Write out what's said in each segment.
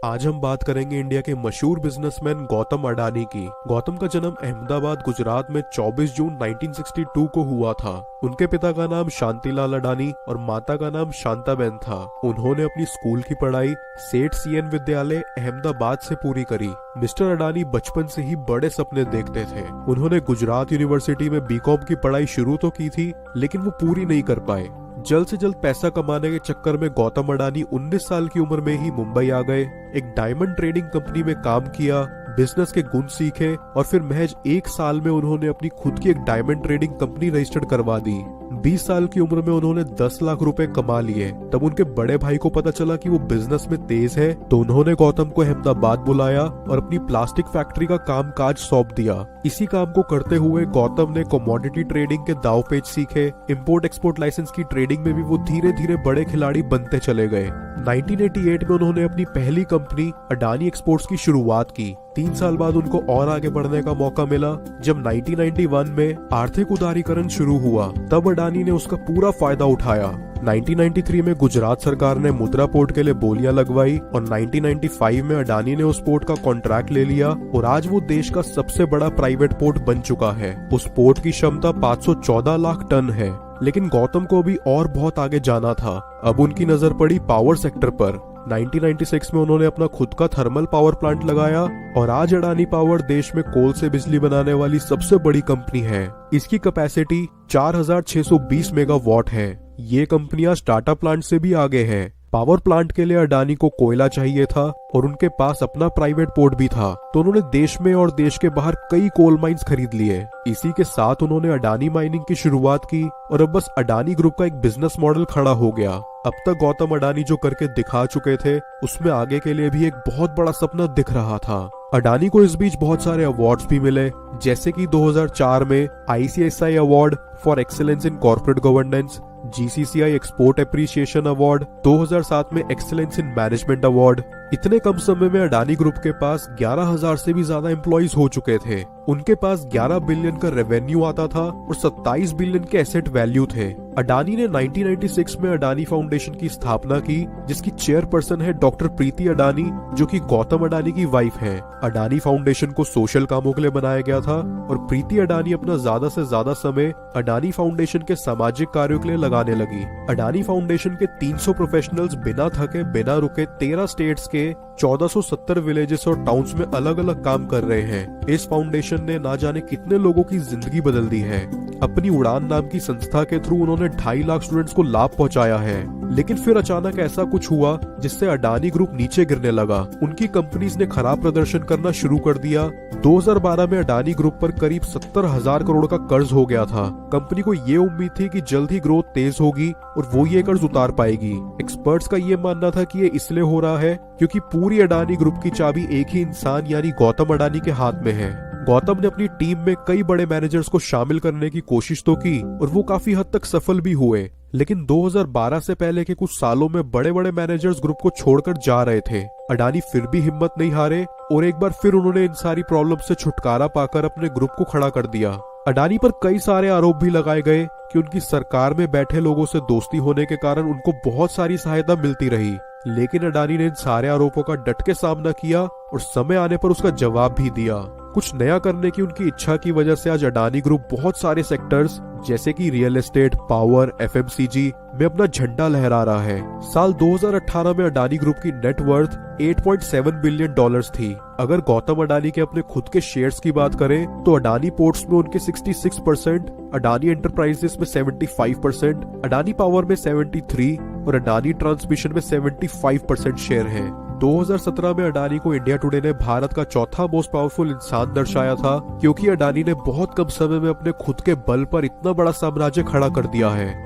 आज हम बात करेंगे इंडिया के मशहूर बिजनेसमैन गौतम अडानी की। गौतम का जन्म अहमदाबाद गुजरात में 24 जून 1962 को हुआ था। उनके पिता का नाम शांतिलाल अडानी और माता का नाम शांताबेन था। उन्होंने अपनी स्कूल की पढ़ाई सेठ सीएन विद्यालय अहमदाबाद से पूरी करी। मिस्टर अडानी बचपन से ही बड़े सपने देखते थे। उन्होंने गुजरात यूनिवर्सिटी में बीकॉम की पढ़ाई शुरू तो की थी, लेकिन वो पूरी नहीं कर पाए। जल्द से जल्द पैसा कमाने के चक्कर में गौतम अडानी 19 साल की उम्र में ही मुंबई आ गए। एक डायमंड ट्रेडिंग कंपनी में काम किया, बिजनेस के गुण सीखे और फिर महज 1 साल में उन्होंने अपनी खुद की एक डायमंड ट्रेडिंग कंपनी रजिस्टर्ड करवा दी। 20 साल की उम्र में उन्होंने 10 लाख रुपए कमा लिए। तब उनके बड़े भाई को पता चला कि वो बिजनेस में तेज है, तो उन्होंने गौतम को अहमदाबाद बुलाया और अपनी प्लास्टिक फैक्ट्री का काम काज सौंप दिया। इसी काम को करते हुए गौतम ने कमोडिटी ट्रेडिंग के दाव पेच सीखे। इंपोर्ट एक्सपोर्ट लाइसेंस की ट्रेडिंग में भी वो धीरे धीरे बड़े खिलाड़ी बनते चले गए। 1988 में उन्होंने अपनी पहली कंपनी अडानी एक्सपोर्ट्स की शुरुआत की। 3 साल बाद उनको और आगे बढ़ने का मौका मिला। जब 1991 में आर्थिक उदारीकरण शुरू हुआ, तब अडानी ने उसका पूरा फायदा उठाया। 1993 में गुजरात सरकार ने मुद्रा पोर्ट के लिए बोलियां लगवाई और 1995 में अडानी ने उस पोर्ट का कॉन्ट्रैक्ट ले लिया और आज वो देश का सबसे बड़ा प्राइवेट पोर्ट बन चुका है। उस पोर्ट की क्षमता 514 लाख टन है। लेकिन गौतम को भी और बहुत आगे जाना था। अब उनकी नजर पड़ी पावर सेक्टर पर। 1996 में उन्होंने अपना खुद का थर्मल पावर प्लांट लगाया और आज अडानी पावर देश में कोल से बिजली बनाने वाली सबसे बड़ी कंपनी है। इसकी कैपेसिटी 4620 मेगावाट है। ये कंपनियां स्टार्टअप प्लांट से भी आगे है। पावर प्लांट के लिए अडानी को कोयला चाहिए था और उनके पास अपना प्राइवेट पोर्ट भी था, तो उन्होंने देश में और देश के बाहर कई कोल माइंस खरीद लिए। इसी के साथ उन्होंने अडानी माइनिंग की शुरुआत की और अब बस अडानी ग्रुप का एक बिजनेस मॉडल खड़ा हो गया। अब तक गौतम अडानी जो करके दिखा चुके थे, उसमें आगे के लिए भी एक बहुत बड़ा सपना दिख रहा था। अडानी को इस बीच बहुत सारे अवार्ड्स भी मिले, जैसे कि 2004 में ICICI award for excellence in corporate governance, GCCI export appreciation award, 2007 में एक्सीलेंस इन मैनेजमेंट अवार्ड। इतने कम समय में अडानी ग्रुप के पास 11,000 से भी ज्यादा एम्प्लॉइज हो चुके थे। उनके पास 11 बिलियन का रेवेन्यू आता था और 27 बिलियन के एसेट वैल्यू थे। अडानी ने 1996 में अडानी फाउंडेशन की स्थापना की, जिसकी चेयरपर्सन है डॉक्टर प्रीति अडानी, जो कि गौतम अडानी की वाइफ है। अडानी फाउंडेशन को सोशल कामों के लिए बनाया गया था और प्रीति अडानी अपना ज्यादा से ज्यादा समय अडानी फाउंडेशन के सामाजिक कार्यों के लिए लगाने लगी। अडानी फाउंडेशन के 300 प्रोफेशनल्स बिना थके बिना रुके 13 स्टेट्स के 1470 विलेजेस और टाउन्स में अलग अलग काम कर रहे हैं। इस फाउंडेशन ने ना जाने कितने लोगों की जिंदगी बदल दी है। अपनी उड़ान नाम की संस्था के थ्रू उन्होंने 2.5 लाख स्टूडेंट्स को लाभ पहुंचाया है। लेकिन फिर अचानक ऐसा कुछ हुआ जिससे अडानी ग्रुप नीचे गिरने लगा। उनकी कंपनीज ने खराब प्रदर्शन करना शुरू कर दिया। 2012 में अडानी ग्रुप पर करीब 70,000 करोड़ का कर्ज हो गया था। कंपनी को ये उम्मीद थी कि जल्द ही ग्रोथ तेज होगी और वो ये कर्ज उतार पाएगी। एक्सपर्ट्स का ये मानना था कि ये इसलिए हो रहा है क्योंकि पूरी अडानी ग्रुप की चाबी एक ही इंसान यानी गौतम अडानी के हाथ में है। गौतम ने अपनी टीम में कई बड़े मैनेजर्स को शामिल करने की कोशिश तो की और वो काफी हद तक सफल भी हुए, लेकिन 2012 से पहले के कुछ सालों में बड़े बड़े मैनेजर्स ग्रुप को छोड़कर जा रहे थे। अडानी फिर भी हिम्मत नहीं हारे और एक बार फिर उन्होंने इन सारी प्रॉब्लम से छुटकारा पाकर अपने ग्रुप को खड़ा कर दिया। अडानी पर कई सारे आरोप भी लगाए गए कि उनकी सरकार में बैठे लोगों से दोस्ती होने के कारण उनको बहुत सारी सहायता मिलती रही, लेकिन अडानी ने इन सारे आरोपों का डट के सामना किया और समय आने पर उसका जवाब भी दिया। कुछ नया करने की उनकी इच्छा की वजह से आज अडानी ग्रुप बहुत सारे सेक्टर्स जैसे कि रियल एस्टेट, पावर, एफएमसीजी में अपना झंडा लहरा रहा है। साल 2018 में अडानी ग्रुप की नेटवर्थ 8.7 बिलियन डॉलर्स थी। अगर गौतम अडानी के अपने खुद के शेयर्स की बात करें तो अडानी पोर्ट्स में उनके 66%, अडानी एंटरप्राइजेस में 75%, अडानी पावर में 73% और अडानी ट्रांसमिशन में 75% शेयर है। 2017 में अडानी को इंडिया टुडे ने भारत का चौथा मोस्ट पावरफुल इंसान दर्शाया था, क्योंकि अडानी ने बहुत कम समय में अपने खुद के बल पर इतना बड़ा साम्राज्य खड़ा कर दिया है।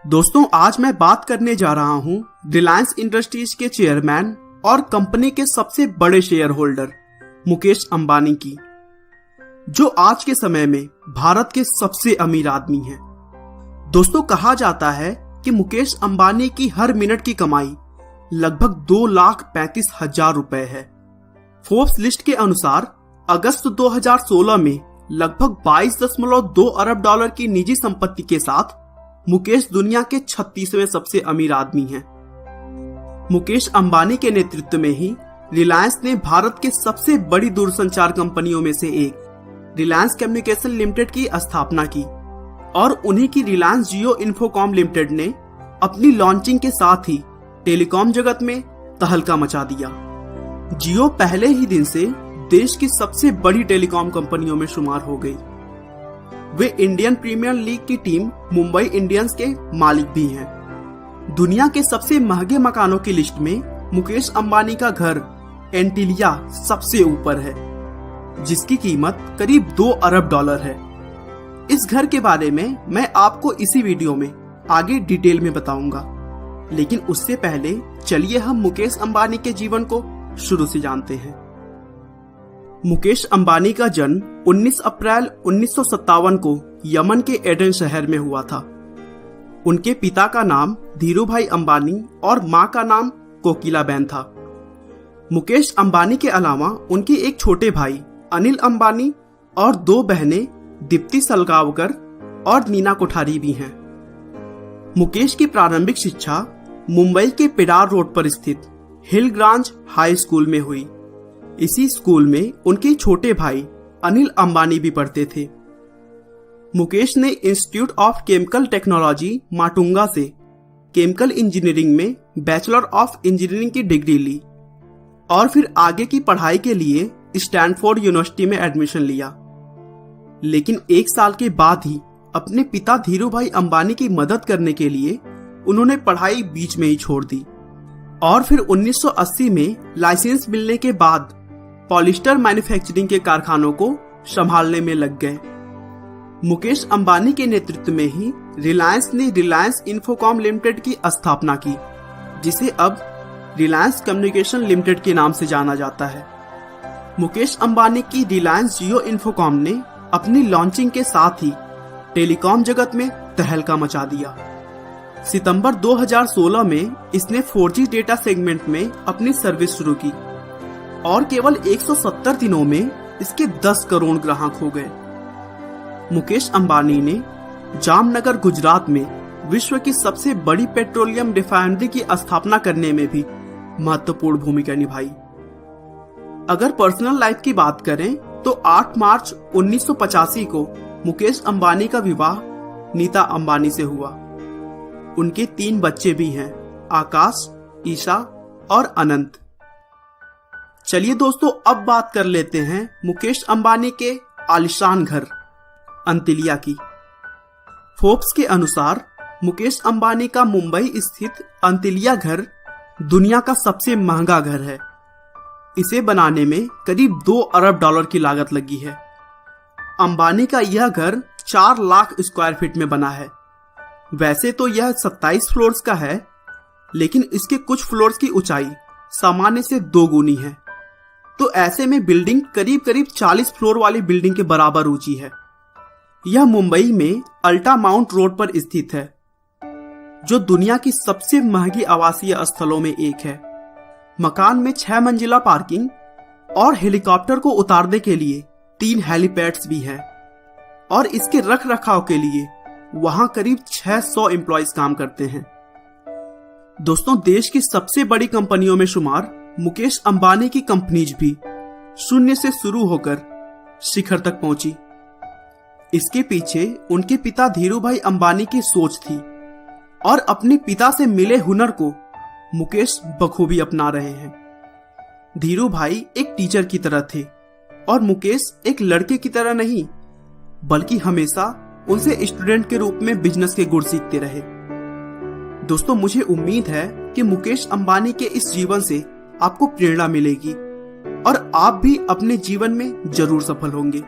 दोस्तों, आज मैं बात करने जा रहा हूं रिलायंस इंडस्ट्रीज के चेयरमैन और कंपनी के सबसे बड़े शेयर होल्डर मुकेश अंबानी की, जो आज के समय में भारत के सबसे अमीर आदमी हैं। दोस्तों, कहा जाता है कि मुकेश अंबानी की हर मिनट की कमाई लगभग 2,35,000 रुपए है। फोर्ब्स लिस्ट के अनुसार अगस्त 2016 में लगभग 22.2 अरब डॉलर की निजी संपत्ति के साथ मुकेश दुनिया के 36वें सबसे अमीर आदमी हैं। मुकेश अंबानी के नेतृत्व में ही रिलायंस ने भारत के सबसे बड़ी दूरसंचार कंपनियों में से एक रिलायंस कम्युनिकेशन लिमिटेड की स्थापना की और उन्हीं की रिलायंस जियो इन्फोकॉम लिमिटेड ने अपनी लॉन्चिंग के साथ ही टेलीकॉम जगत में तहलका मचा दिया। जियो पहले ही दिन से देश की सबसे बड़ी टेलीकॉम कंपनियों में शुमार हो गई। वे इंडियन प्रीमियर लीग की टीम मुंबई इंडियंस के मालिक भी हैं। दुनिया के सबसे महंगे मकानों की लिस्ट में मुकेश अंबानी का घर एंटिलिया सबसे ऊपर है, जिसकी कीमत करीब 2 अरब डॉलर है। इस घर के बारे में मैं आपको इसी वीडियो में आगे डिटेल में बताऊंगा, लेकिन उससे पहले चलिए हम मुकेश अंबानी के जीवन को शुरू से जानते हैं। मुकेश अंबानी का जन्म 19 अप्रैल 1957 को यमन के एडन शहर में हुआ था। उनके पिता का नाम धीरूभाई अंबानी और मां का नाम कोकिलाबेन था। मुकेश अंबानी के अलावा उनके एक छोटे भाई अनिल अंबानी और 2 बहनें दीप्ति सलगावकर और नीना कोठारी भी हैं। मुकेश की प्रारंभिक शिक्षा मुंबई के पिडार रोड पर स्थित हिलग्रांज हाई स्कूल में हुई। इसी स्कूल में उनके छोटे भाई अनिल अंबानी भी पढ़ते थे। मुकेश ने institute of chemical technology Matunga से केमिकल इंजीनियरिंग में बैचलर ऑफ इंजीनियरिंग की डिग्री ली और फिर आगे की पढ़ाई के लिए स्टैनफोर्ड यूनिवर्सिटी में एडमिशन लिया। लेकिन 1 साल के बाद ही अपने पिता धीरूभाई अंबानी की मदद करने के लिए उन्होंने पढ़ाई बीच में ही छोड़ दी और फिर 1980 में लाइसेंस मिलने के बाद पॉलिस्टर मैन्युफैक्चरिंग के कारखानों को संभालने में लग गए। मुकेश अंबानी के नेतृत्व में ही रिलायंस ने रिलायंस इन्फोकॉम लिमिटेड की स्थापना की, जिसे अब रिलायंस कम्युनिकेशन लिमिटेड के नाम से जाना जाता है। मुकेश अंबानी की रिलायंस जियो इन्फोकॉम ने अपनी लॉन्चिंग के साथ ही टेलीकॉम जगत में तहलका मचा दिया। सितंबर 2016 में इसने 4G डेटा सेगमेंट में अपनी सर्विस शुरू की और केवल 170 दिनों में इसके 10 करोड़ ग्राहक हो गए। मुकेश अंबानी ने जामनगर गुजरात में विश्व की सबसे बड़ी पेट्रोलियम रिफाइनरी की स्थापना करने में भी महत्वपूर्ण भूमिका निभाई। अगर पर्सनल लाइफ की बात करें तो 8 मार्च 1985 को मुकेश अंबानी का विवाह नीता अंबानी से हुआ। उनके 3 बच्चे भी हैं, आकाश, ईशा और अनंत। चलिए दोस्तों, अब बात कर लेते हैं मुकेश अंबानी के आलीशान घर अंतिलिया की। फोर्ब्स के अनुसार मुकेश अंबानी का मुंबई स्थित अंतिलिया घर दुनिया का सबसे महंगा घर है। इसे बनाने में करीब 2 अरब डॉलर की लागत लगी है। अंबानी का यह घर 4 लाख स्क्वायर फीट में बना है। वैसे तो यह 27 फ्लोर्स का है, लेकिन इसके कुछ फ्लोर्स की ऊंचाई सामान्य से 2 गुनी है, तो ऐसे में बिल्डिंग करीब करीब 40 फ्लोर वाली बिल्डिंग के बराबर ऊंची है। यह मुंबई में अल्टा माउंट रोड पर स्थित है, जो दुनिया की सबसे महंगी आवासीय स्थलों में एक है। मकान में 6 मंजिला पार्किंग और हेलीकॉप्टर को उतारने के लिए 3 हेलीपैड्स भी हैं और इसके रख रखाव के लिए वहां करीब 600 एम्प्लॉइज काम करते हैं। दोस्तों, देश की सबसे बड़ी कंपनियों में शुमार मुकेश अंबानी की कंपनीज भी शून्य से शुरू होकर शिखर तक पहुंची। इसके पीछे उनके पिता धीरूभाई अंबानी की सोच थी और अपने पिता से मिले हुनर को मुकेश बखूबी अपना रहे हैं। धीरूभाई एक टीचर की तरह थे और मुकेश एक लड़के की तरह नहीं, बल्कि हमेशा उनसे स्टूडेंट के रूप में बिजनेस के गुण सीखते रहे। दोस्तों, मुझे उम्मीद है कि मुकेश अंबानी के इस जीवन से आपको प्रेरणा मिलेगी और आप भी अपने जीवन में जरूर सफल होंगे।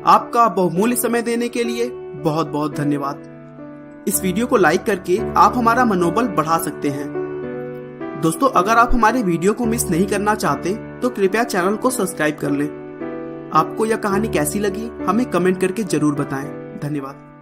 आपका बहुमूल्य समय देने के लिए बहुत बहुत धन्यवाद। इस वीडियो को लाइक करके आप हमारा मनोबल बढ़ा सकते हैं। दोस्तों, अगर आप हमारे वीडियो को मिस नहीं करना चाहते तो कृपया चैनल को सब्सक्राइब कर लें। आपको यह कहानी कैसी लगी हमें कमेंट करके जरूर बताएं। धन्यवाद।